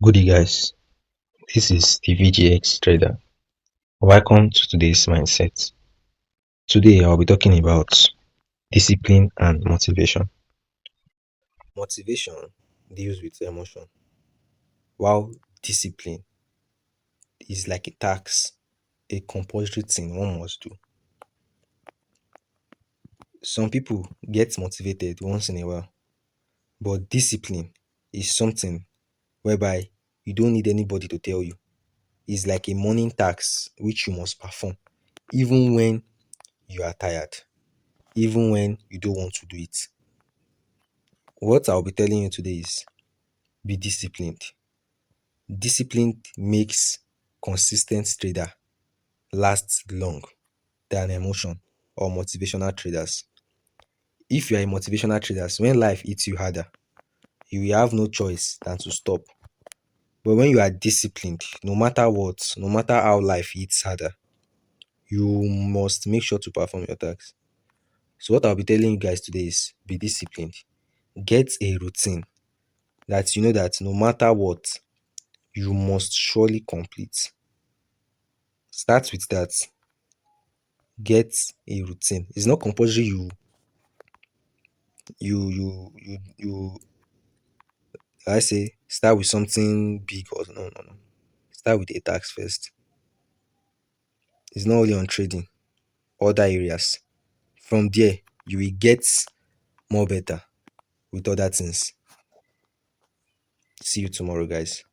Good day, guys. This is the VGX Trader. Welcome to today's mindset. Today, I'll be talking about discipline and motivation. Motivation deals with emotion, while discipline is like a task, a compulsory thing one must do. Some people get motivated once in a while, but discipline is something whereby you don't need anybody to tell you. It's like a morning task which you must perform, even when you are tired, even when you don't want to do it. What I'll be telling you today is be disciplined. Discipline makes consistent trader last long than emotion or motivational traders. If you are a motivational trader, when life hits you harder, you will have no choice than to stop. But when you are disciplined, no matter what, no matter how life hits harder, you must make sure to perform your tasks. So what I'll be telling you guys today is be disciplined. Get a routine that you know that no matter what, you must surely complete. Start with that. Get a routine. It's not compulsory you I say start with something big or no. Start with a task first. It's not only on trading, other areas. From there, you will get more better with other things. See you tomorrow, guys.